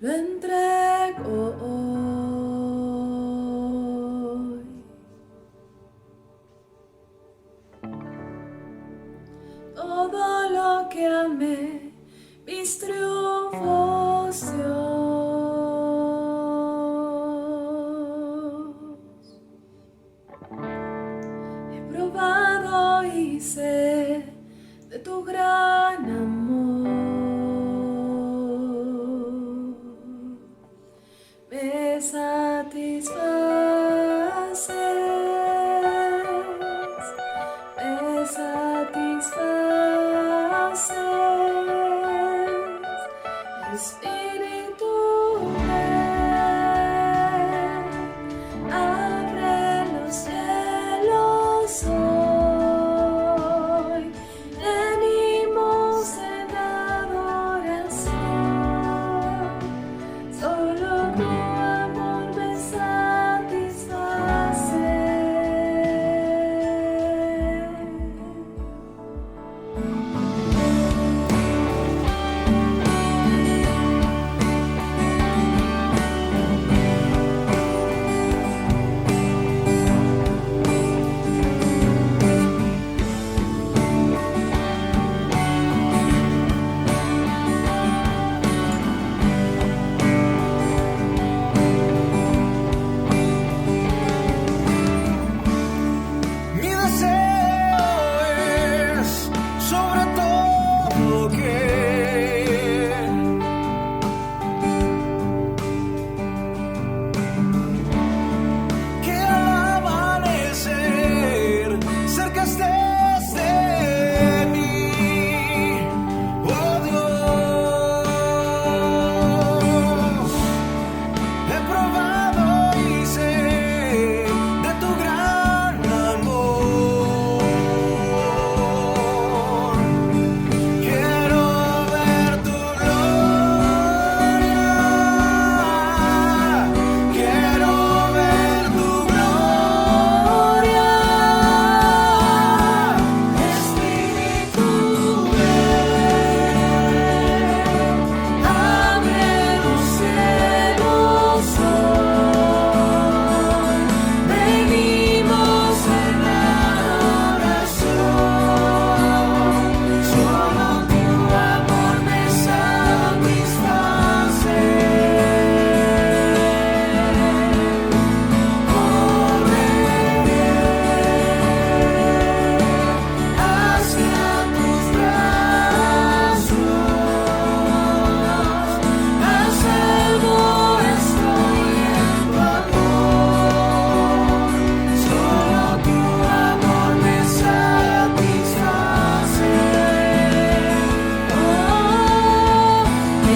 lo entrego hoy. Todo lo que amé, mis triunfos, Dios. He probado y sé de tu gran amor. Me satisfaces, me satisfaces, Espíritu, ven, abre los cielos hoy, venimos en adoración, solo tu amor me satisface. Mi deseo es sobre todo que al amanecer cerca estés de mí, oh Dios. He probado y sé de tu gran amor. Quiero ver tu gloria. Quiero ver tu gloria. Espíritu, ven, abre los cielos hoy, venimos en adoración, solo tu amor me satisface. Correré hacia tus brazos, a salvo estoy en tu amor, solo tu amor me satisface.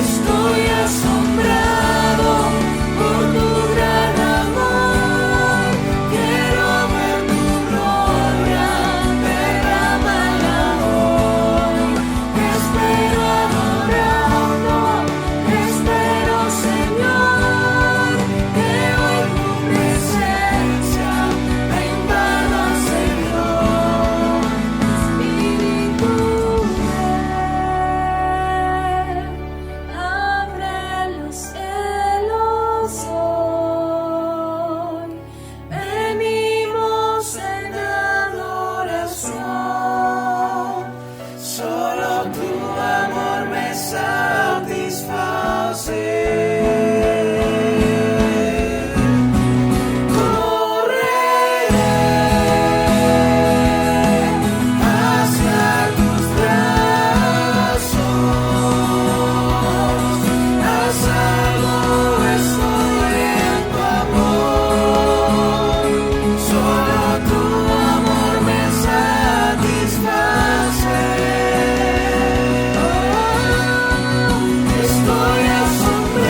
Estoy asombrado por tu gran amor, quiero ver tu gloria, derrámala hoy, espero adorarlo, espero Señor, que hoy tu presencia me invada, Señor. Espíritu, ven, abre los cielos hoy, venimos en adoración, solo tu amor me satisface. Correré hacia tus brazos, a salvo estoy en tu amor, solo tu amor me satisface. Estoy asombrado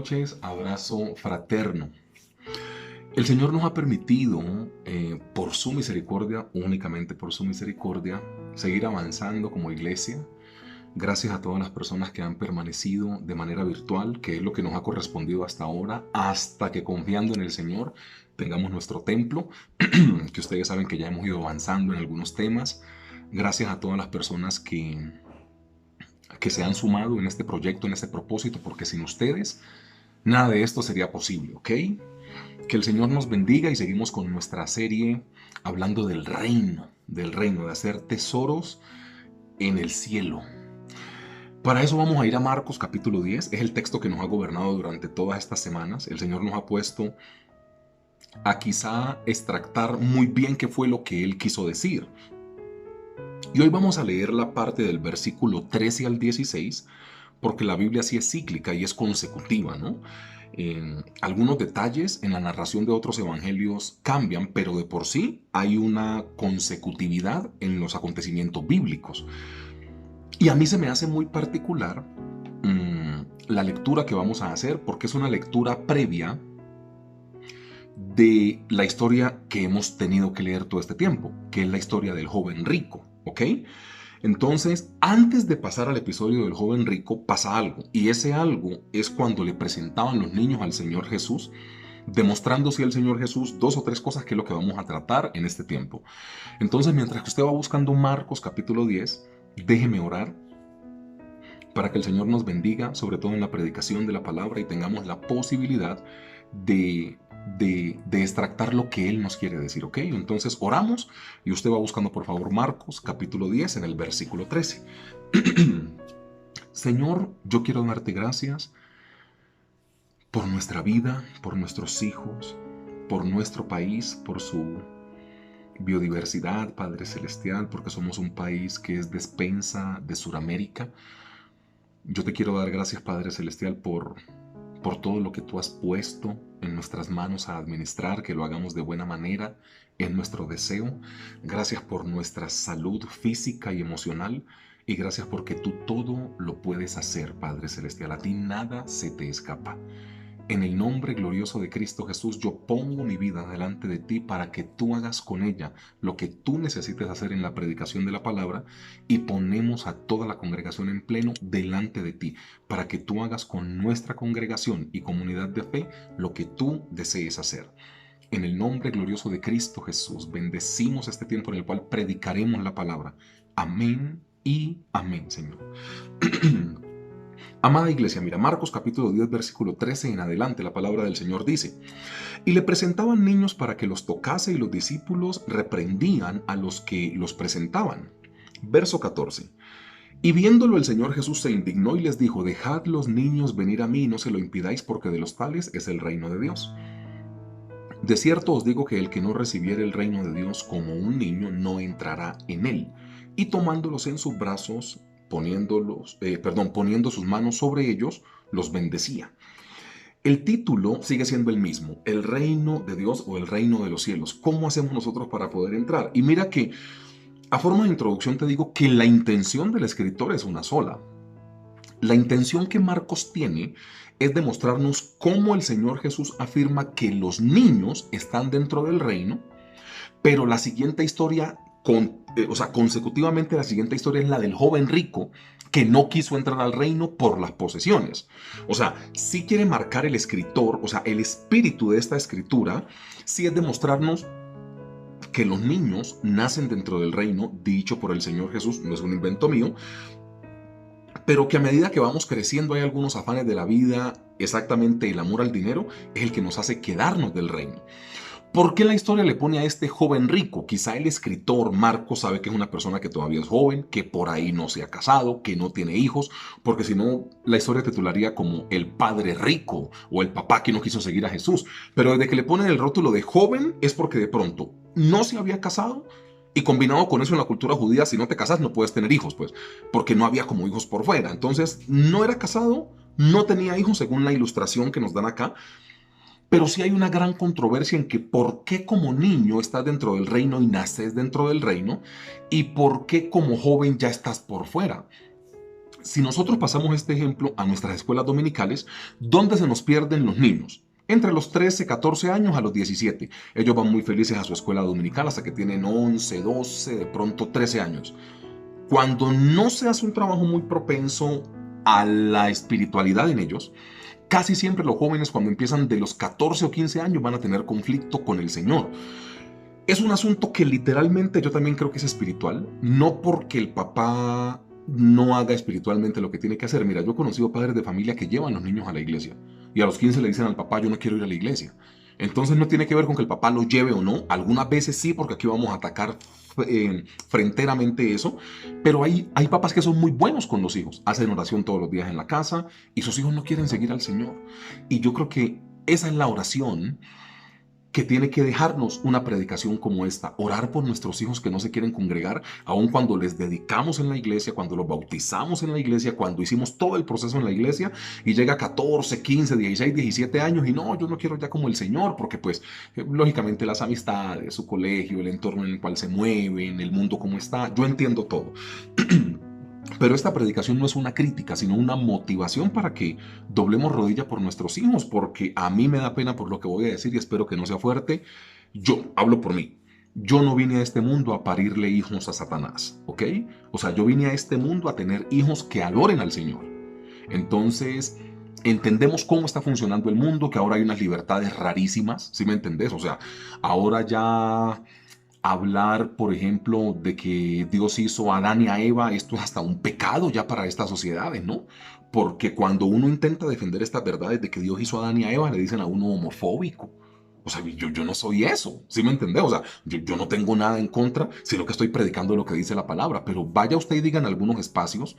noches, abrazo fraterno. El Señor nos ha permitido, por su misericordia, únicamente por su misericordia, seguir avanzando como iglesia. Gracias a todas las personas que han permanecido de manera virtual, que es lo que nos ha correspondido hasta ahora, hasta que confiando en el Señor tengamos nuestro templo, que ustedes saben que ya hemos ido avanzando en algunos temas. Gracias a todas las personas que se han sumado en este proyecto, en este propósito, porque sin ustedes nada de esto sería posible, ¿ok? Que el Señor nos bendiga y seguimos con nuestra serie hablando del reino, de hacer tesoros en el cielo. Para eso vamos a ir a Marcos capítulo 10, es el texto que nos ha gobernado durante todas estas semanas. El Señor nos ha puesto a quizá extractar muy bien qué fue lo que Él quiso decir. Y hoy vamos a leer la parte del versículo 13 al 16, porque la Biblia sí es cíclica y es consecutiva, ¿no? Algunos detalles en la narración de otros evangelios cambian, pero de por sí hay una consecutividad en los acontecimientos bíblicos. Y a mí se me hace muy particular la lectura que vamos a hacer, porque es una lectura previa de la historia que hemos tenido que leer todo este tiempo, que es la historia del joven rico, ¿ok? Entonces, antes de pasar al episodio del joven rico, pasa algo, y ese algo es cuando le presentaban los niños al Señor Jesús, demostrándose al Señor Jesús 2 o 3 cosas que es lo que vamos a tratar en este tiempo. Entonces, mientras que usted va buscando Marcos capítulo 10, déjeme orar para que el Señor nos bendiga, sobre todo en la predicación de la palabra, y tengamos la posibilidad de extractar lo que Él nos quiere decir, ¿ok? Entonces oramos y usted va buscando por favor Marcos capítulo 10 en el versículo 13. Señor, yo quiero darte gracias por nuestra vida, por nuestros hijos, por nuestro país, por su biodiversidad, Padre Celestial, porque somos un país que es despensa de Sudamérica. Yo te quiero dar gracias, Padre Celestial, por todo lo que tú has puesto en nuestras manos a administrar, que lo hagamos de buena manera, es nuestro deseo. Gracias por nuestra salud física y emocional, y gracias porque tú todo lo puedes hacer, Padre Celestial. A ti nada se te escapa. En el nombre glorioso de Cristo Jesús, yo pongo mi vida delante de ti para que tú hagas con ella lo que tú necesites hacer en la predicación de la palabra, y ponemos a toda la congregación en pleno delante de ti para que tú hagas con nuestra congregación y comunidad de fe lo que tú desees hacer. En el nombre glorioso de Cristo Jesús, bendecimos este tiempo en el cual predicaremos la palabra. Amén y amén, Señor. Amada iglesia, mira, Marcos capítulo 10, versículo 13 en adelante, la palabra del Señor dice: y le presentaban niños para que los tocase, y los discípulos reprendían a los que los presentaban. Verso 14. Y viéndolo el Señor Jesús se indignó y les dijo: dejad los niños venir a mí, y no se lo impidáis, porque de los tales es el reino de Dios. De cierto os digo que el que no recibiere el reino de Dios como un niño no entrará en él. Y tomándolos en sus brazos, poniendo sus manos sobre ellos, los bendecía. El título sigue siendo el mismo: el reino de Dios o el reino de los cielos. ¿Cómo hacemos nosotros para poder entrar? Y mira que a forma de introducción te digo que la intención del escritor es una sola. La intención que Marcos tiene es demostrarnos cómo el Señor Jesús afirma que los niños están dentro del reino, pero la siguiente historia, consecutivamente la siguiente historia es la del joven rico que no quiso entrar al reino por las posesiones. O sea, sí quiere marcar el escritor, o sea, el espíritu de esta escritura, sí es demostrarnos que los niños nacen dentro del reino dicho por el Señor Jesús, no es un invento mío, pero que a medida que vamos creciendo hay algunos afanes de la vida, exactamente el amor al dinero es el que nos hace quedarnos del reino. ¿Por qué la historia le pone a este joven rico? Quizá el escritor Marcos sabe que es una persona que todavía es joven, que por ahí no se ha casado, que no tiene hijos, porque si no, la historia titularía como el padre rico o el papá que no quiso seguir a Jesús. Pero desde que le ponen el rótulo de joven es porque de pronto no se había casado, y combinado con eso en la cultura judía, si no te casas no puedes tener hijos, pues, porque no había como hijos por fuera. Entonces, no era casado, no tenía hijos según la ilustración que nos dan acá. Pero sí hay una gran controversia en que por qué como niño estás dentro del reino y naces dentro del reino, y por qué como joven ya estás por fuera. si nosotros pasamos este ejemplo a nuestras escuelas dominicales, ¿dónde se nos pierden los niños? Entre los 13, 14 años a los 17. Ellos van muy felices a su escuela dominical hasta que tienen 11, 12, de pronto 13 años. Cuando no se hace un trabajo muy propenso a la espiritualidad en ellos, casi siempre los jóvenes cuando empiezan de los 14 o 15 años van a tener conflicto con el Señor. Es un asunto que literalmente yo también creo que es espiritual, no porque el papá no haga espiritualmente lo que tiene que hacer. Mira, yo he conocido padres de familia que llevan a los niños a la iglesia y a los 15 le dicen al papá, yo no quiero ir a la iglesia. Entonces no tiene que ver con que el papá lo lleve o no. Algunas veces sí, porque aquí vamos a atacar fronteramente eso, pero hay papás que son muy buenos con los hijos, hacen oración todos los días en la casa y sus hijos no quieren seguir al Señor. Y yo creo que esa es la oración que tiene que dejarnos una predicación como esta, orar por nuestros hijos que no se quieren congregar, aun cuando les dedicamos en la iglesia, cuando los bautizamos en la iglesia, cuando hicimos todo el proceso en la iglesia y llega a 14, 15, 16, 17 años y no, yo no quiero ya como el Señor, porque pues lógicamente las amistades, su colegio, el entorno en el cual se mueven, el mundo como está, yo entiendo todo. Pero esta predicación no es una crítica, sino una motivación para que doblemos rodilla por nuestros hijos, porque a mí me da pena por lo que voy a decir y espero que no sea fuerte. Yo hablo por mí. Yo no vine a este mundo a parirle hijos a Satanás, ¿ok? O sea, yo vine a este mundo a tener hijos que adoren al Señor. Entonces, entendemos cómo está funcionando el mundo, que ahora hay unas libertades rarísimas, ¿sí me entendés? O sea, ahora ya hablar, por ejemplo, de que Dios hizo a Adán y a Eva, esto es hasta un pecado ya para estas sociedades, ¿no? Porque cuando uno intenta defender estas verdades de que Dios hizo a Adán y a Eva, le dicen a uno homofóbico. O sea, yo no soy eso, ¿sí me entendés? O sea, yo no tengo nada en contra, sino que estoy predicando lo que dice la palabra. Pero vaya usted y diga en algunos espacios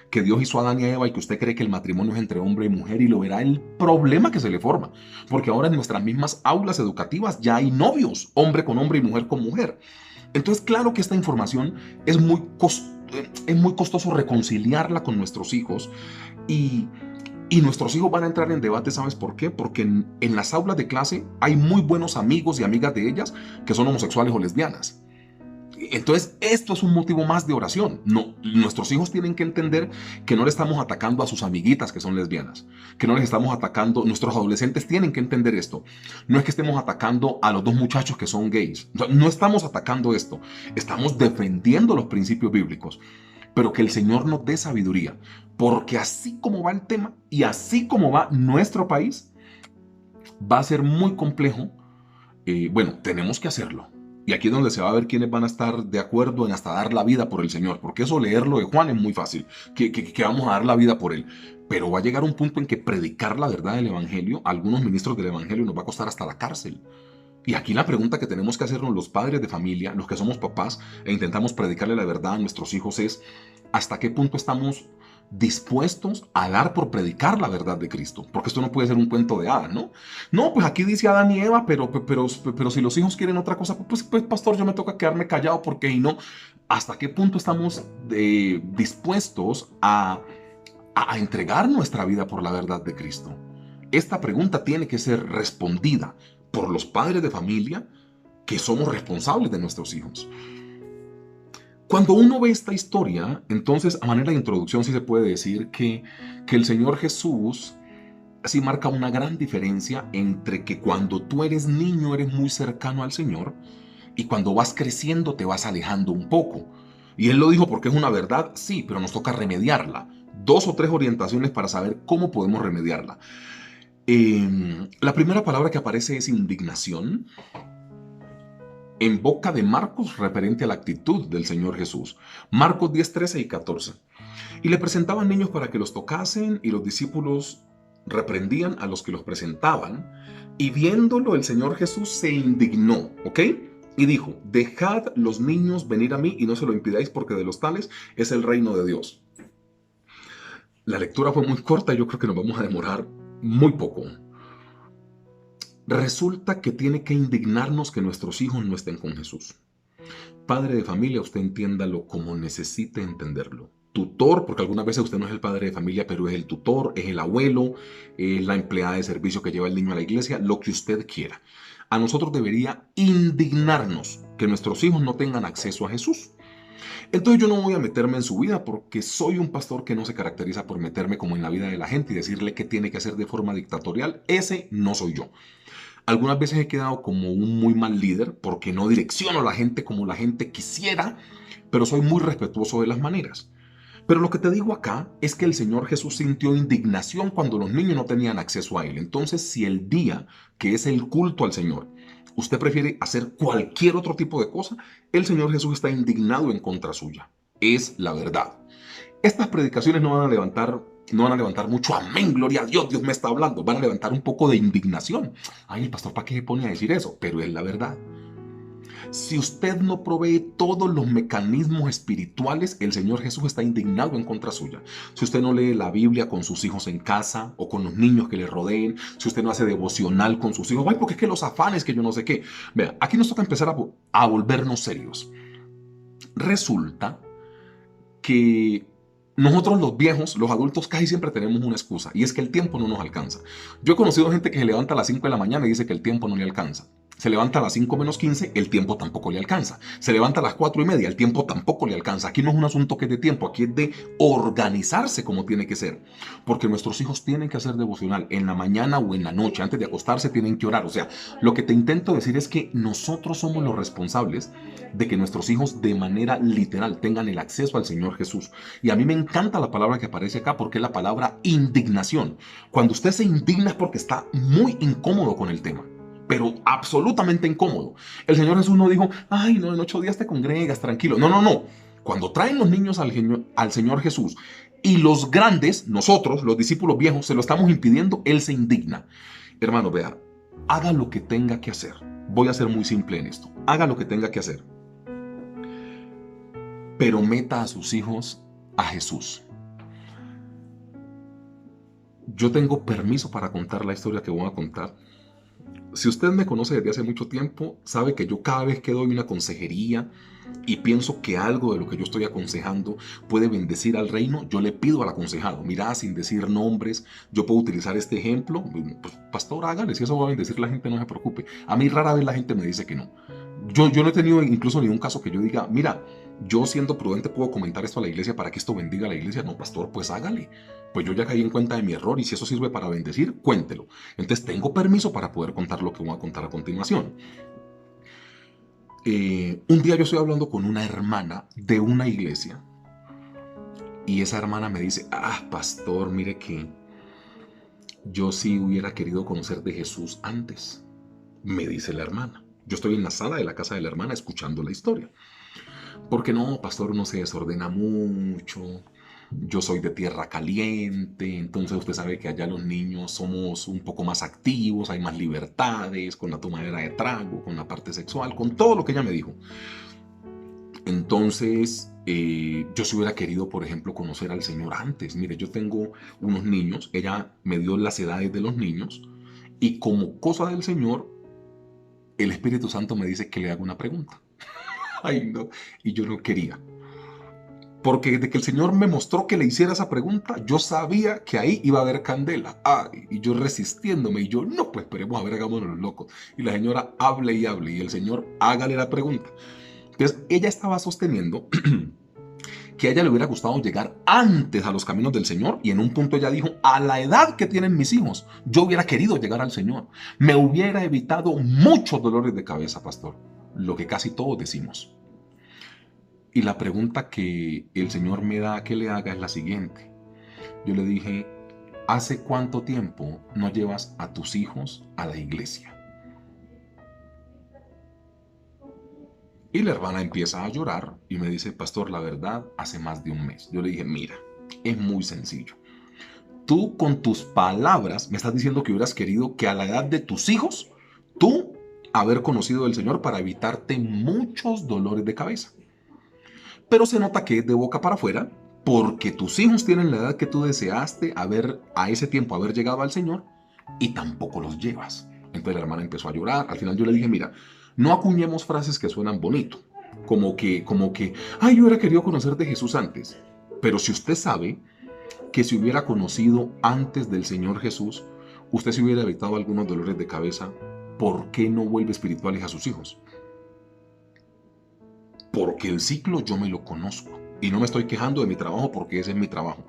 que Dios hizo a Adán y a Eva y que usted cree que el matrimonio es entre hombre y mujer y lo verá el problema que se le forma. Porque ahora en nuestras mismas aulas educativas ya hay novios, hombre con hombre y mujer con mujer. Entonces, claro que esta información es muy costoso reconciliarla con nuestros hijos y nuestros hijos van a entrar en debate, ¿sabes por qué? Porque en las aulas de clase hay muy buenos amigos y amigas de ellas que son homosexuales o lesbianas. Entonces, esto es un motivo más de oración. No, nuestros hijos tienen que entender que no le estamos atacando a sus amiguitas que son lesbianas, que no les estamos atacando, nuestros adolescentes tienen que entender esto. No es que estemos atacando a los dos muchachos que son gays. No estamos atacando esto, estamos defendiendo los principios bíblicos. Pero que el Señor nos dé sabiduría, porque así como va el tema y así como va nuestro país, va a ser muy complejo. Bueno, tenemos que hacerlo. Y aquí es donde se va a ver quiénes van a estar de acuerdo en hasta dar la vida por el Señor. Porque eso leerlo de Juan es muy fácil, que vamos a dar la vida por Él. Pero va a llegar un punto en que predicar la verdad del Evangelio, a algunos ministros del Evangelio nos va a costar hasta la cárcel. Y aquí la pregunta que tenemos que hacernos los padres de familia, los que somos papás e intentamos predicarle la verdad a nuestros hijos es ¿hasta qué punto estamos dispuestos a dar por predicar la verdad de Cristo? Porque esto no puede ser un cuento de hadas, ¿no? No, pues aquí dice Adán y Eva, pero si los hijos quieren otra cosa, pues pastor, yo me toca quedarme callado porque y no. ¿Hasta qué punto estamos dispuestos a entregar nuestra vida por la verdad de Cristo? Esta pregunta tiene que ser respondida por los padres de familia que somos responsables de nuestros hijos. Cuando uno ve esta historia, entonces a manera de introducción sí se puede decir que el Señor Jesús sí marca una gran diferencia entre que cuando tú eres niño eres muy cercano al Señor y cuando vas creciendo te vas alejando un poco. Y Él lo dijo porque es una verdad, sí, pero nos toca remediarla. 2 o 3 orientaciones para saber cómo podemos remediarla. La primera palabra que aparece es indignación en boca de Marcos referente a la actitud del Señor Jesús. Marcos 10, 13 y 14. Y le presentaban niños para que los tocasen y los discípulos reprendían a los que los presentaban. Y viéndolo el Señor Jesús se indignó, ¿ok? Y dijo, dejad los niños venir a mí y no se lo impidáis porque de los tales es el reino de Dios. La lectura fue muy corta y yo creo que nos vamos a demorar muy poco. Resulta que tiene que indignarnos que nuestros hijos no estén con Jesús. Padre de familia, usted entiéndalo como necesite entenderlo. Tutor, porque algunas veces usted no es el padre de familia, pero es el tutor, es el abuelo, es la empleada de servicio que lleva el niño a la iglesia, lo que usted quiera. A nosotros debería indignarnos que nuestros hijos no tengan acceso a Jesús. Entonces yo no voy a meterme en su vida porque soy un pastor que no se caracteriza por meterme como en la vida de la gente y decirle qué tiene que hacer de forma dictatorial. Ese no soy yo. Algunas veces he quedado como un muy mal líder porque no direcciono a la gente como la gente quisiera, pero soy muy respetuoso de las maneras. Pero lo que te digo acá es que el Señor Jesús sintió indignación cuando los niños no tenían acceso a Él. Entonces, si el día que es el culto al Señor, usted prefiere hacer cualquier otro tipo de cosa, el Señor Jesús está indignado en contra suya. Es la verdad. Estas predicaciones no van a levantar mucho amén, gloria a Dios, Dios me está hablando. Van a levantar un poco de indignación. Ay, el pastor, ¿para qué se pone a decir eso? Pero es la verdad. Si usted no provee todos los mecanismos espirituales, el Señor Jesús está indignado en contra suya. Si usted no lee la Biblia con sus hijos en casa o con los niños que le rodeen, si usted no hace devocional con sus hijos, ay, porque es que los afanes, que yo no sé qué. Vea, aquí nos toca empezar a volvernos serios. Resulta que nosotros los viejos, los adultos, casi siempre tenemos una excusa, y es que el tiempo no nos alcanza. Yo he conocido gente que se levanta a las 5 de la mañana y dice que el tiempo no le alcanza. Se levanta a las 5 menos 15, el tiempo tampoco le alcanza. Se levanta a las 4 y media, el tiempo tampoco le alcanza. Aquí no es un asunto que es de tiempo, aquí es de organizarse como tiene que ser. Porque nuestros hijos tienen que hacer devocional en la mañana o en la noche. Antes de acostarse tienen que orar. O sea, lo que te intento decir es que nosotros somos los responsables de que nuestros hijos de manera literal tengan el acceso al Señor Jesús. Y a mí me encanta la palabra que aparece acá porque es la palabra indignación. Cuando usted se indigna es porque está muy incómodo con el tema, pero absolutamente incómodo. El Señor Jesús no dijo, ay, no, en 8 días te congregas, tranquilo. No, no, no. Cuando traen los niños al Señor Jesús y los grandes, nosotros, los discípulos viejos, se lo estamos impidiendo, Él se indigna. Hermano, vea, haga lo que tenga que hacer. Voy a ser muy simple en esto. Haga lo que tenga que hacer. Pero meta a sus hijos a Jesús. Yo tengo permiso para contar la historia que voy a contar. Si usted me conoce desde hace mucho tiempo, sabe que yo cada vez que doy una consejería y pienso que algo de lo que yo estoy aconsejando puede bendecir al reino, yo le pido al aconsejado, mira, sin decir nombres, yo puedo utilizar este ejemplo, pues, pastor, hágale, si eso va a bendecir a la gente, no se preocupe. A mí rara vez la gente me dice que no. Yo no he tenido incluso ningún caso que yo diga, mira, yo siendo prudente puedo comentar esto a la iglesia para que esto bendiga a la iglesia. No, pastor, pues hágale. Pues yo ya caí en cuenta de mi error y si eso sirve para bendecir, cuéntelo. Entonces tengo permiso para poder contar lo que voy a contar a continuación. Un día yo estoy hablando con una hermana de una iglesia y esa hermana me dice, pastor, mire que yo sí hubiera querido conocer de Jesús antes, me dice la hermana. Yo estoy en la sala de la casa de la hermana escuchando la historia. Porque no, pastor, uno se desordena mucho. Yo soy de tierra caliente, entonces usted sabe que allá los niños somos un poco más activos, hay más libertades con la tomadera de trago, con la parte sexual, con todo lo que ella me dijo. Entonces, yo si hubiera querido, por ejemplo, conocer al Señor antes. Mire, yo tengo unos niños, ella me dio las edades de los niños y como cosa del Señor, el Espíritu Santo me dice que le haga una pregunta. Ay, no, y yo no quería. Porque desde que el Señor me mostró que le hiciera esa pregunta, yo sabía que ahí iba a haber candela. Y yo resistiéndome, y yo, no, pues esperemos a ver, hagámonos los locos. Y la señora hable y hable, y el Señor hágale la pregunta. Entonces, ella estaba sosteniendo que a ella le hubiera gustado llegar antes a los caminos del Señor, y en un punto ella dijo, a la edad que tienen mis hijos, yo hubiera querido llegar al Señor. Me hubiera evitado muchos dolores de cabeza, pastor. Lo que casi todos decimos. Y la pregunta que el Señor me da que le haga es la siguiente. Yo le dije, ¿hace cuánto tiempo no llevas a tus hijos a la iglesia? Y la hermana empieza a llorar y me dice, pastor, la verdad, hace más de un mes. Yo le dije, mira, es muy sencillo. Tú con tus palabras me estás diciendo que hubieras querido que a la edad de tus hijos, tú haber conocido al Señor para evitarte muchos dolores de cabeza. Pero se nota que es de boca para afuera porque tus hijos tienen la edad que tú deseaste a ese tiempo haber llegado al Señor y tampoco los llevas. Entonces la hermana empezó a llorar. Al final yo le dije, mira, no acuñemos frases que suenan bonito, como que, ay, yo hubiera querido conocer de Jesús antes. Pero si usted sabe que si hubiera conocido antes del Señor Jesús, usted se hubiera evitado algunos dolores de cabeza, ¿por qué no vuelve espirituales a sus hijos? porque el ciclo yo me lo conozco. Y no me estoy quejando de mi trabajo porque ese es mi trabajo.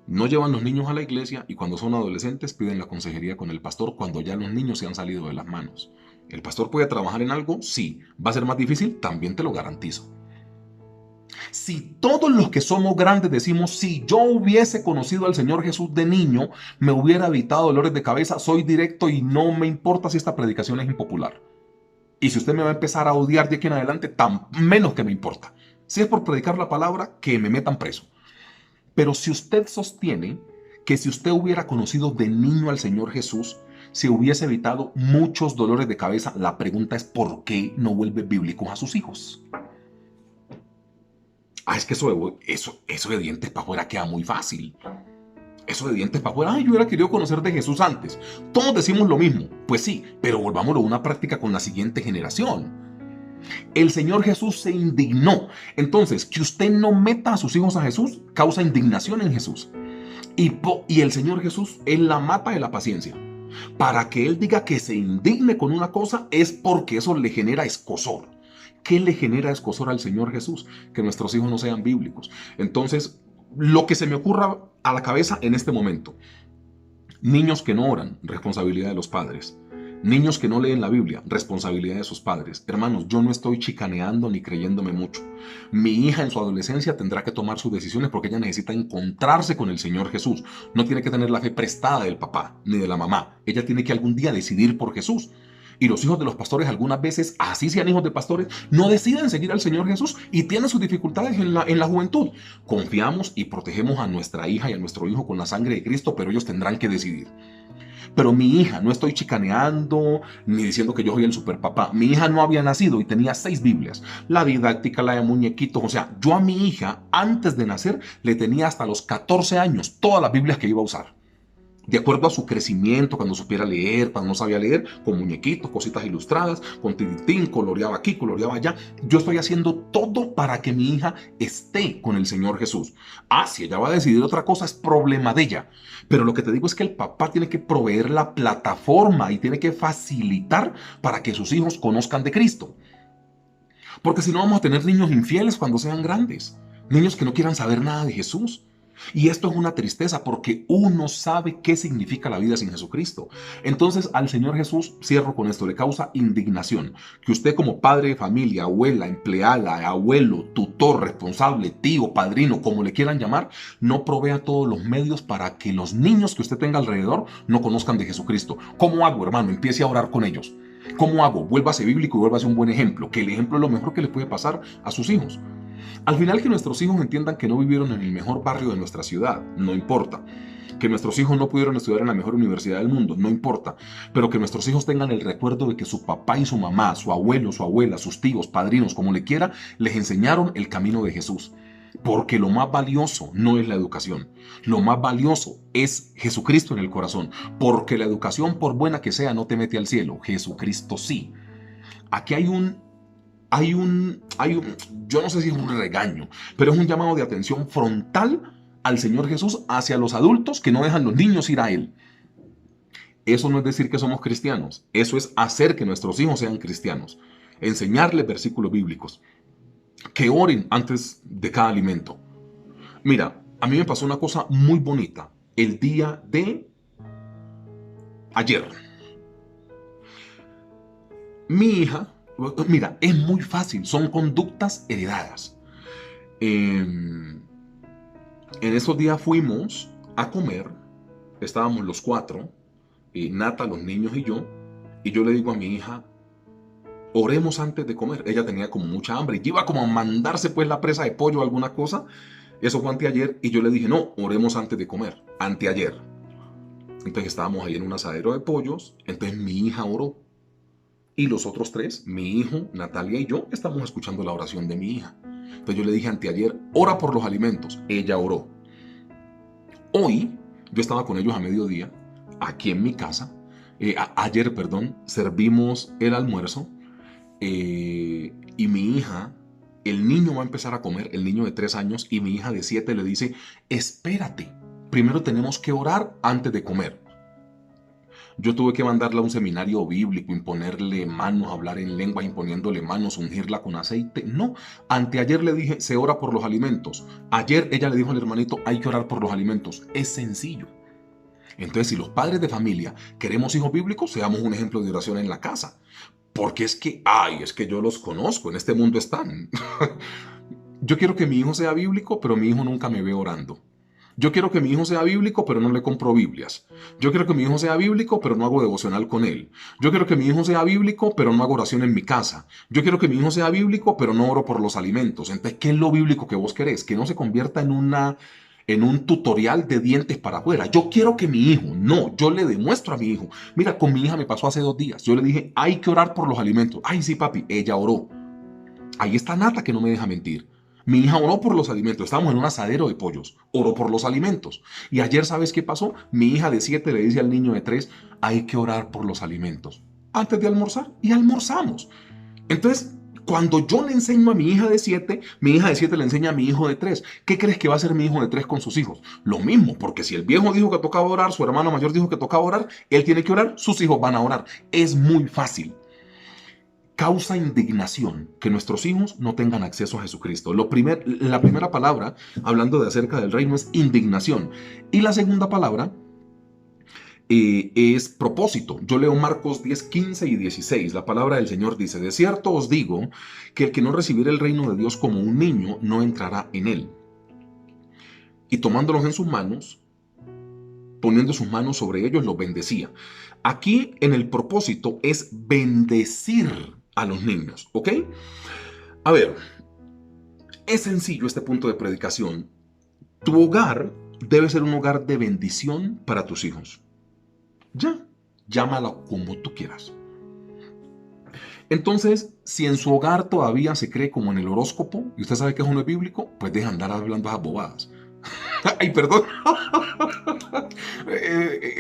No llevan los niños a la iglesia y cuando son adolescentes piden la consejería con el pastor cuando ya los niños se han salido de las manos. ¿El pastor puede trabajar en algo? Sí. ¿Va a ser más difícil? También te lo garantizo. Si todos los que somos grandes decimos, si yo hubiese conocido al Señor Jesús de niño, me hubiera evitado dolores de cabeza, soy directo y no me importa si esta predicación es impopular. Y si usted me va a empezar a odiar de aquí en adelante, tan menos que me importa. Si es por predicar la palabra, que me metan preso. Pero si usted sostiene que si usted hubiera conocido de niño al Señor Jesús, se hubiese evitado muchos dolores de cabeza, la pregunta es ¿por qué no vuelve bíblicos a sus hijos? Es que eso de dientes para afuera queda muy fácil. Eso de dientes para afuera, yo hubiera querido conocer de Jesús antes. Todos decimos lo mismo. Pues sí, pero volvámoslo a una práctica con la siguiente generación. El Señor Jesús se indignó. Entonces, que usted no meta a sus hijos a Jesús causa indignación en Jesús. Y el Señor Jesús es la mata de la paciencia. Para que Él diga que se indigne con una cosa es porque eso le genera escozor. ¿Qué le genera escozor al Señor Jesús? Que nuestros hijos no sean bíblicos. Entonces, lo que se me ocurra a la cabeza en este momento. Niños que no oran, responsabilidad de los padres. Niños que no leen la Biblia, responsabilidad de sus padres. Hermanos, yo no estoy chicaneando ni creyéndome mucho. Mi hija en su adolescencia tendrá que tomar sus decisiones porque ella necesita encontrarse con el Señor Jesús. No tiene que tener la fe prestada del papá ni de la mamá. Ella tiene que algún día decidir por Jesús. Y los hijos de los pastores algunas veces, así sean hijos de pastores, no deciden seguir al Señor Jesús y tienen sus dificultades en la juventud. Confiamos y protegemos a nuestra hija y a nuestro hijo con la sangre de Cristo, pero ellos tendrán que decidir. Pero mi hija, no estoy chicaneando ni diciendo que yo soy el superpapá. Mi hija no había nacido y tenía 6 Biblias. La didáctica, la de muñequitos. O sea, yo a mi hija, antes de nacer, le tenía hasta los 14 años todas las Biblias que iba a usar. De acuerdo a su crecimiento, cuando supiera leer, cuando no sabía leer, con muñequitos, cositas ilustradas, con tiritín, coloreaba aquí, coloreaba allá. Yo estoy haciendo todo para que mi hija esté con el Señor Jesús. Si ella va a decidir otra cosa, es problema de ella. Pero lo que te digo es que el papá tiene que proveer la plataforma y tiene que facilitar para que sus hijos conozcan de Cristo. Porque si no vamos a tener niños infieles cuando sean grandes. Niños que no quieran saber nada de Jesús. Y esto es una tristeza porque uno sabe qué significa la vida sin Jesucristo. Entonces al Señor Jesús, cierro con esto, le causa indignación que usted como padre de familia, abuela, empleada, abuelo, tutor, responsable, tío, padrino, como le quieran llamar, no provea todos los medios para que los niños que usted tenga alrededor no conozcan de Jesucristo. ¿Cómo hago, hermano? Empiece a orar con ellos. ¿Cómo hago? Vuélvase bíblico y vuélvase un buen ejemplo, que el ejemplo es lo mejor que le puede pasar a sus hijos. Al final, que nuestros hijos entiendan que no vivieron en el mejor barrio de nuestra ciudad, no importa. Que nuestros hijos no pudieron estudiar en la mejor universidad del mundo, no importa. Pero que nuestros hijos tengan el recuerdo de que su papá y su mamá, su abuelo, su abuela, sus tíos, padrinos, como le quiera, les enseñaron el camino de Jesús. Porque lo más valioso no es la educación. Lo más valioso es Jesucristo en el corazón. Porque la educación, por buena que sea, no te mete al cielo. Jesucristo sí. Aquí hay un, yo no sé si es un regaño, pero es un llamado de atención frontal al Señor Jesús hacia los adultos que no dejan los niños ir a Él. Eso no es decir que somos cristianos, eso es hacer que nuestros hijos sean cristianos, enseñarles versículos bíblicos, que oren antes de cada alimento. Mira, a mí me pasó una cosa muy bonita el día de ayer. Mi hija, mira, es muy fácil, son conductas heredadas. En esos días fuimos a comer, estábamos los 4, Nata, los niños y yo le digo a mi hija, oremos antes de comer. Ella tenía como mucha hambre y iba como a mandarse pues la presa de pollo o alguna cosa. Eso fue anteayer y yo le dije, no, oremos antes de comer, anteayer. Entonces estábamos ahí en un asadero de pollos, entonces mi hija oró. Y los otros 3, mi hijo, Natalia y yo, estamos escuchando la oración de mi hija. Entonces yo le dije anteayer, ora por los alimentos. Ella oró. Hoy, yo estaba con ellos a mediodía, aquí en mi casa. Ayer, servimos el almuerzo. Y mi hija, el niño va a empezar a comer, el niño de 3 años, y mi hija de 7 le dice, espérate, primero tenemos que orar antes de comer. Yo tuve que mandarla a un seminario bíblico, imponerle manos, hablar en lengua, imponiéndole manos, ungirla con aceite. No, anteayer le dije, se ora por los alimentos. Ayer ella le dijo al hermanito, hay que orar por los alimentos. Es sencillo. Entonces, si los padres de familia queremos hijos bíblicos, seamos un ejemplo de oración en la casa. Porque es que yo los conozco, en este mundo están. Yo quiero que mi hijo sea bíblico, pero mi hijo nunca me ve orando. Yo quiero que mi hijo sea bíblico, pero no le compro Biblias. Yo quiero que mi hijo sea bíblico, pero no hago devocional con él. Yo quiero que mi hijo sea bíblico, pero no hago oración en mi casa. Yo quiero que mi hijo sea bíblico, pero no oro por los alimentos. Entonces, ¿qué es lo bíblico que vos querés? Que no se convierta en un tutorial de dientes para afuera. Yo quiero que mi hijo, no, yo le demuestro a mi hijo. Mira, con mi hija me pasó hace 2 días. Yo le dije, hay que orar por los alimentos. Ay, sí, papi, ella oró. Ahí está Nata que no me deja mentir. Mi hija oró por los alimentos. Estábamos en un asadero de pollos. Oró por los alimentos. Y ayer, ¿sabes qué pasó? Mi hija de 7 le dice al niño de 3, hay que orar por los alimentos. Antes de almorzar. Y almorzamos. Entonces, cuando yo le enseño a mi hija de 7, mi hija de 7 le enseña a mi hijo de 3. ¿Qué crees que va a hacer mi hijo de 3 con sus hijos? Lo mismo, porque si el viejo dijo que tocaba orar, su hermano mayor dijo que tocaba orar, él tiene que orar, sus hijos van a orar. Es muy fácil. Causa indignación que nuestros hijos no tengan acceso a Jesucristo. La primera palabra, hablando de acerca del reino, es indignación. Y la segunda palabra es propósito. Yo leo Marcos 10, 15 y 16. La palabra del Señor dice, de cierto os digo que el que no recibiera el reino de Dios como un niño, no entrará en él. Y tomándolos en sus manos, poniendo sus manos sobre ellos, los bendecía. Aquí en el propósito es bendecir a los niños, ¿ok? A ver, es sencillo este punto de predicación. Tu hogar debe ser un hogar de bendición para tus hijos. Ya, llámalo como tú quieras. Entonces, si en su hogar todavía se cree como en el horóscopo, y usted sabe que eso no es bíblico, pues deja andar hablando esas bobadas. Ay, perdón.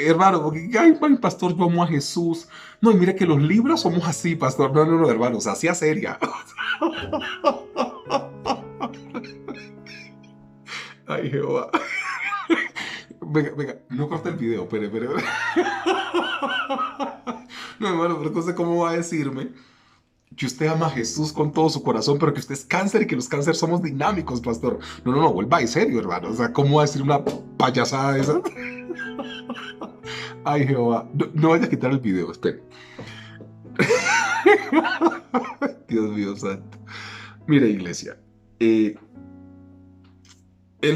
Hermano, porque, ay, pastor, yo amo a Jesús. No, y mire que los libros somos así, pastor. No, hermano, o sea, sea seria. Ay, Jehová. Venga, no corte el video, espere. No, hermano, pero entonces, ¿cómo va a decirme que usted ama a Jesús con todo su corazón, pero que usted es cáncer y que los cánceres somos dinámicos, pastor? No, vuelva en serio, hermano. O sea, ¿cómo va a decir una payasada esa? Ay, Jehová. No vaya a quitar el video, espere. Dios mío santo. Mire, iglesia. El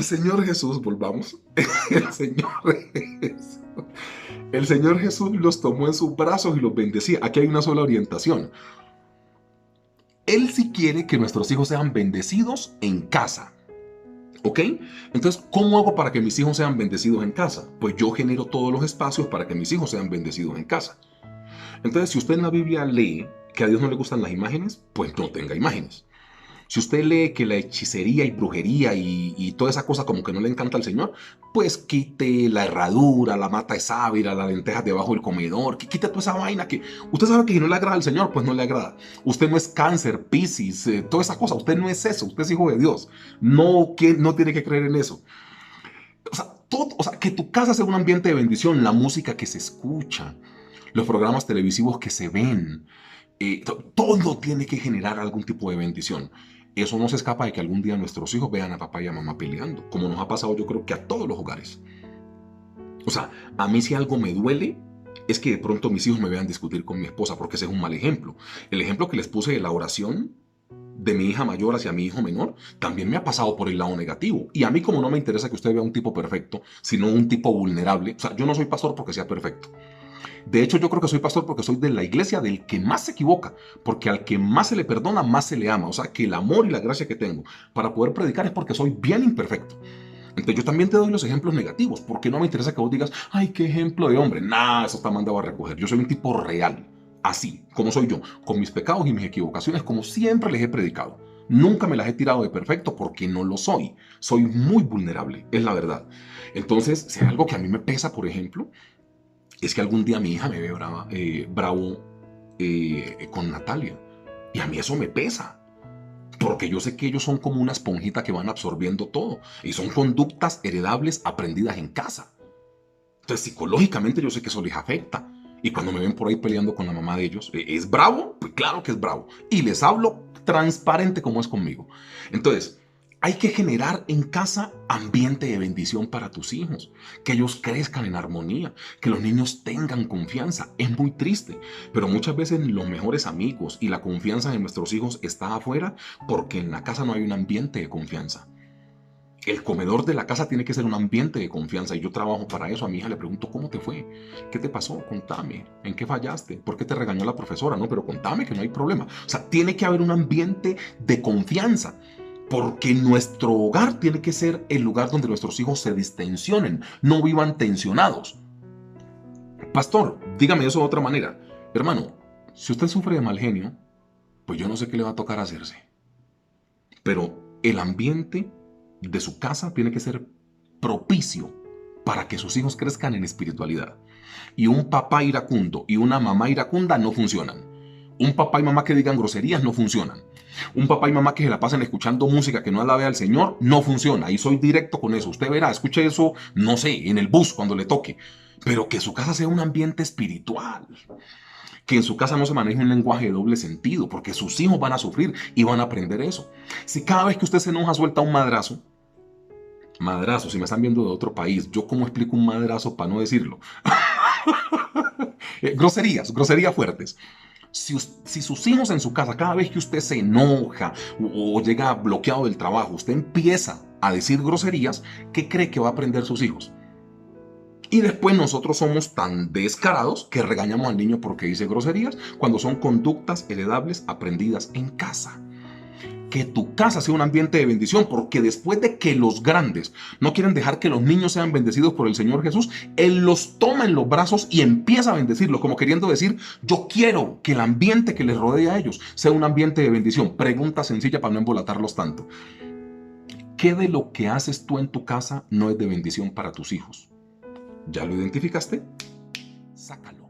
Señor Jesús, volvamos. El Señor Jesús los tomó en sus brazos y los bendecía. Aquí hay una sola orientación. Él sí quiere que nuestros hijos sean bendecidos en casa. ¿Ok? Entonces, ¿cómo hago para que mis hijos sean bendecidos en casa? Pues yo genero todos los espacios para que mis hijos sean bendecidos en casa. Entonces, si usted en la Biblia lee que a Dios no le gustan las imágenes, pues no tenga imágenes. Si usted lee que la hechicería y brujería y toda esa cosa como que no le encanta al Señor, pues quite la herradura, la mata de sábila, las lentejas debajo del comedor, que quite toda esa vaina que usted sabe que si no le agrada al Señor, pues no le agrada. Usted no es Cáncer, Piscis, toda esa cosa, usted no es eso, usted es hijo de Dios. No tiene que creer en eso. O sea, que tu casa sea un ambiente de bendición, la música que se escucha, los programas televisivos que se ven, todo tiene que generar algún tipo de bendición. Eso no se escapa de que algún día nuestros hijos vean a papá y a mamá peleando, como nos ha pasado yo creo que a todos los hogares. O sea, a mí si algo me duele es que de pronto mis hijos me vean discutir con mi esposa, porque ese es un mal ejemplo. El ejemplo que les puse de la oración de mi hija mayor hacia mi hijo menor, también me ha pasado por el lado negativo. Y a mí como no me interesa que usted vea un tipo perfecto, sino un tipo vulnerable, o sea, yo no soy pastor porque sea perfecto. De hecho, yo creo que soy pastor porque soy de la iglesia del que más se equivoca, porque al que más se le perdona, más se le ama. O sea, que el amor y la gracia que tengo para poder predicar es porque soy bien imperfecto. Entonces yo también te doy los ejemplos negativos, porque no me interesa que vos digas, ay, qué ejemplo de hombre. Nah, eso está mandado a recoger. Yo soy un tipo real, así como soy yo, con mis pecados y mis equivocaciones, como siempre les he predicado. Nunca me las he tirado de perfecto porque no lo soy. Soy muy vulnerable, es la verdad. Entonces, si hay algo que a mí me pesa, por ejemplo, es que algún día mi hija me ve bravo con Natalia. Y a mí eso me pesa. Porque yo sé que ellos son como una esponjita que van absorbiendo todo. Y son conductas heredables aprendidas en casa. Entonces, psicológicamente yo sé que eso les afecta. Y cuando me ven por ahí peleando con la mamá de ellos, ¿es bravo? Pues claro que es bravo. Y les hablo transparente como es conmigo. Entonces, hay que generar en casa ambiente de bendición para tus hijos, que ellos crezcan en armonía, que los niños tengan confianza. Es muy triste, pero muchas veces los mejores amigos y la confianza de nuestros hijos está afuera porque en la casa no hay un ambiente de confianza. El comedor de la casa tiene que ser un ambiente de confianza y yo trabajo para eso. A mi hija le pregunto, ¿cómo te fue? ¿Qué te pasó? Contame. ¿En qué fallaste? ¿Por qué te regañó la profesora? No, pero contame que no hay problema. O sea, tiene que haber un ambiente de confianza porque nuestro hogar tiene que ser el lugar donde nuestros hijos se distensionen, no vivan tensionados. Pastor, dígame eso de otra manera. Hermano, si usted sufre de mal genio, pues yo no sé qué le va a tocar hacerse. Pero el ambiente de su casa tiene que ser propicio para que sus hijos crezcan en espiritualidad. Y un papá iracundo y una mamá iracunda no funcionan. Un papá y mamá que digan groserías no funcionan. Un papá y mamá que se la pasen escuchando música que no alabe al Señor no funciona. Y soy directo con eso. Usted verá, escuche eso, no sé, en el bus cuando le toque. Pero que su casa sea un ambiente espiritual. Que en su casa no se maneje un lenguaje de doble sentido, porque sus hijos van a sufrir y van a aprender eso. Si cada vez que usted se enoja suelta un madrazo, si me están viendo de otro país, ¿yo cómo explico un madrazo para no decirlo? Groserías fuertes. Si sus hijos en su casa, cada vez que usted se enoja o llega bloqueado del trabajo, usted empieza a decir groserías, ¿qué cree que va a aprender sus hijos? Y después nosotros somos tan descarados que regañamos al niño porque dice groserías cuando son conductas heredables aprendidas en casa. Que tu casa sea un ambiente de bendición, porque después de que los grandes no quieren dejar que los niños sean bendecidos por el Señor Jesús, Él los toma en los brazos y empieza a bendecirlos, como queriendo decir, yo quiero que el ambiente que les rodea a ellos sea un ambiente de bendición. Pregunta sencilla para no embolatarlos tanto. ¿Qué de lo que haces tú en tu casa no es de bendición para tus hijos? ¿Ya lo identificaste? Sácalo.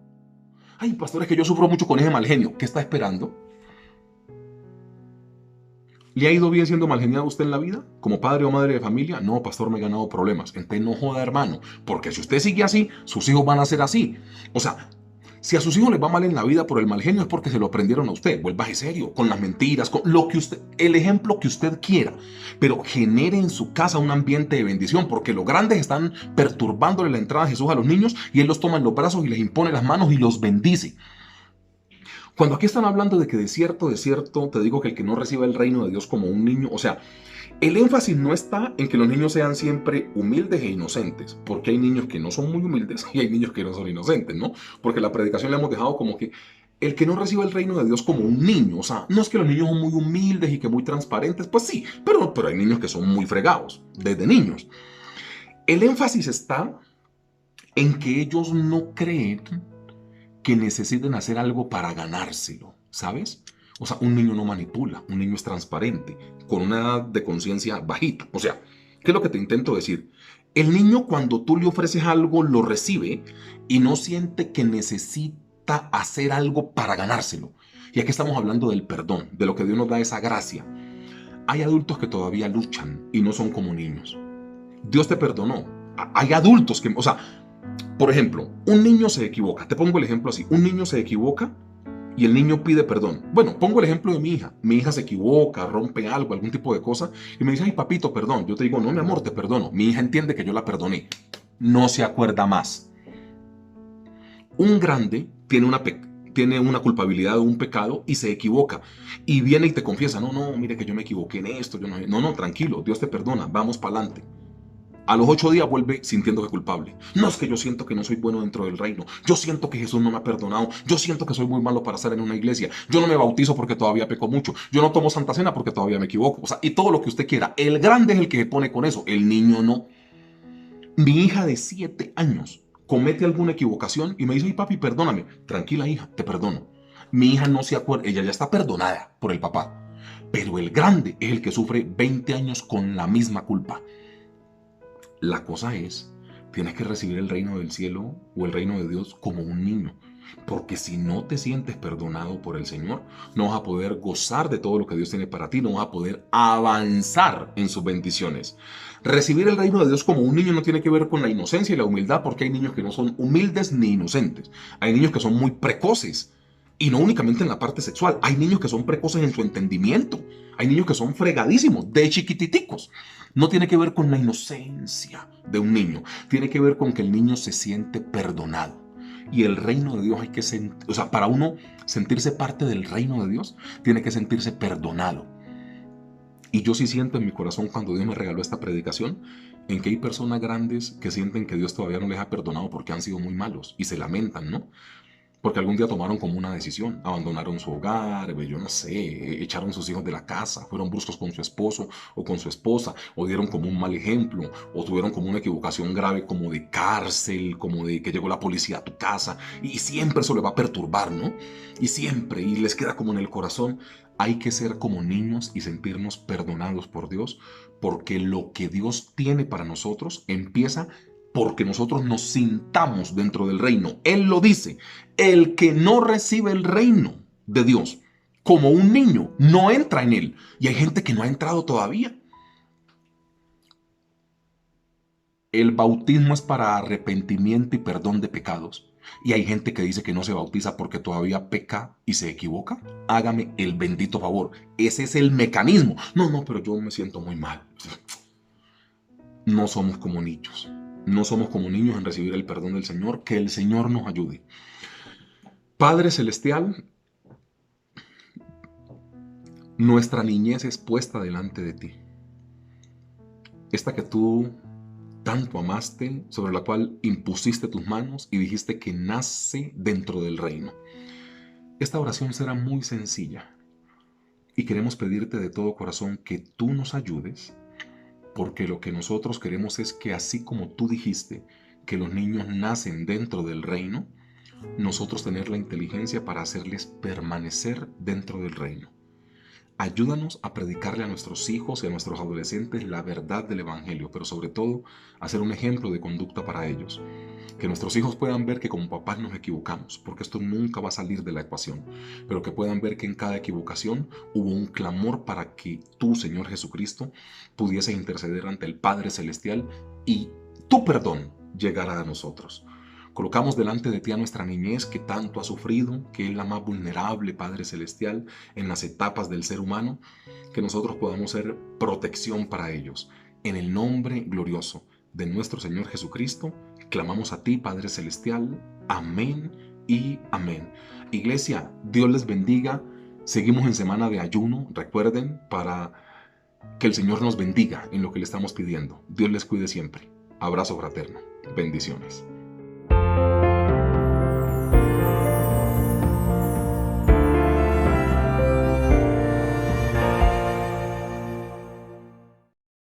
Ay, pastor, es que yo sufro mucho con ese mal genio. ¿Qué está esperando? ¿Le ha ido bien siendo malgeniado usted en la vida? ¿Como padre o madre de familia? No, pastor, me he ganado problemas. Entonces no joda, hermano. Porque si usted sigue así, sus hijos van a ser así. O sea, si a sus hijos les va mal en la vida por el mal genio es porque se lo aprendieron a usted. Vuélvase serio, con las mentiras, con lo que usted, el ejemplo que usted quiera. Pero genere en su casa un ambiente de bendición, porque los grandes están perturbándole la entrada de Jesús a los niños y Él los toma en los brazos y les impone las manos y los bendice. Cuando aquí están hablando de que de cierto, te digo que el que no reciba el reino de Dios como un niño, o sea, el énfasis no está en que los niños sean siempre humildes e inocentes, porque hay niños que no son muy humildes y hay niños que no son inocentes, ¿no? Porque la predicación le hemos dejado como que el que no reciba el reino de Dios como un niño, o sea, no es que los niños son muy humildes y que muy transparentes, pues sí, pero hay niños que son muy fregados, desde niños. El énfasis está en que ellos no creen que necesiten hacer algo para ganárselo, ¿sabes? O sea, un niño no manipula, un niño es transparente, con una edad de conciencia bajita. O sea, ¿qué es lo que te intento decir? El niño cuando tú le ofreces algo lo recibe y no siente que necesita hacer algo para ganárselo. Y aquí estamos hablando del perdón, de lo que Dios nos da esa gracia. Hay adultos que todavía luchan y no son como niños. Dios te perdonó. Hay adultos que, o sea, por ejemplo, un niño se equivoca. Te pongo el ejemplo así. Un niño se equivoca y el niño pide perdón. Bueno, pongo el ejemplo de mi hija. Mi hija se equivoca, rompe algo, algún tipo de cosa, y me dice, ay, papito, perdón. Yo te digo, no, mi amor, te perdono. Mi hija entiende que yo la perdoné. No se acuerda más. Un grande tiene una culpabilidad de un pecado y se equivoca. Y viene y te confiesa, no, mire que yo me equivoqué en esto. No, tranquilo, Dios te perdona, vamos para adelante. A los 8 días vuelve sintiendo que es culpable. No, es que yo siento que no soy bueno dentro del reino. Yo siento que Jesús no me ha perdonado. Yo siento que soy muy malo para estar en una iglesia. Yo no me bautizo porque todavía peco mucho. Yo no tomo Santa Cena porque todavía me equivoco. O sea, y todo lo que usted quiera. El grande es el que se pone con eso. El niño no. Mi hija de 7 años comete alguna equivocación y me dice, ay, papi, perdóname. Tranquila, hija, te perdono. Mi hija no se acuerda. Ella ya está perdonada por el papá. Pero el grande es el que sufre 20 años con la misma culpa. La cosa es, tienes que recibir el reino del cielo o el reino de Dios como un niño. Porque si no te sientes perdonado por el Señor, no vas a poder gozar de todo lo que Dios tiene para ti, no vas a poder avanzar en sus bendiciones. Recibir el reino de Dios como un niño no tiene que ver con la inocencia y la humildad, porque hay niños que no son humildes ni inocentes. Hay niños que son muy precoces. Y no únicamente en la parte sexual. Hay niños que son precoces en su entendimiento. Hay niños que son fregadísimos, de chiquititicos. No tiene que ver con la inocencia de un niño. Tiene que ver con que el niño se siente perdonado. Y el reino de Dios hay que sentir, o sea, para uno sentirse parte del reino de Dios, tiene que sentirse perdonado. Y yo sí siento en mi corazón cuando Dios me regaló esta predicación, en que hay personas grandes que sienten que Dios todavía no les ha perdonado porque han sido muy malos y se lamentan, ¿no? Porque algún día tomaron como una decisión, abandonaron su hogar, yo no sé, echaron sus hijos de la casa, fueron bruscos con su esposo o con su esposa, o dieron como un mal ejemplo, o tuvieron como una equivocación grave como de cárcel, como de que llegó la policía a tu casa, y siempre eso le va a perturbar, ¿no? Y siempre, y les queda como en el corazón. Hay que ser como niños y sentirnos perdonados por Dios, porque lo que Dios tiene para nosotros empieza porque nosotros nos sintamos dentro del reino. Él lo dice, el que no recibe el reino de Dios como un niño, no entra en él. Y hay gente que no ha entrado todavía. El bautismo es para arrepentimiento y perdón de pecados. Y hay gente que dice que no se bautiza porque todavía peca y se equivoca. Hágame el bendito favor. Ese es el mecanismo. No, pero yo me siento muy mal. No somos como niños. No somos como niños en recibir el perdón del Señor. Que el Señor nos ayude. Padre Celestial, nuestra niñez es puesta delante de ti. Esta que tú tanto amaste, sobre la cual impusiste tus manos y dijiste que nace dentro del reino. Esta oración será muy sencilla y queremos pedirte de todo corazón que tú nos ayudes, porque lo que nosotros queremos es que así como tú dijiste que los niños nacen dentro del reino, nosotros tener la inteligencia para hacerles permanecer dentro del reino. Ayúdanos a predicarle a nuestros hijos y a nuestros adolescentes la verdad del Evangelio, pero sobre todo a ser un ejemplo de conducta para ellos. Que nuestros hijos puedan ver que como papás nos equivocamos, porque esto nunca va a salir de la ecuación, pero que puedan ver que en cada equivocación hubo un clamor para que tú, Señor Jesucristo, pudieses interceder ante el Padre Celestial y tu perdón llegara a nosotros. Colocamos delante de ti a nuestra niñez que tanto ha sufrido, que es la más vulnerable, Padre Celestial, en las etapas del ser humano, que nosotros podamos ser protección para ellos. En el nombre glorioso de nuestro Señor Jesucristo, clamamos a ti, Padre Celestial. Amén y amén. Iglesia, Dios les bendiga. Seguimos en semana de ayuno, recuerden, para que el Señor nos bendiga en lo que le estamos pidiendo. Dios les cuide siempre. Abrazo fraterno. Bendiciones.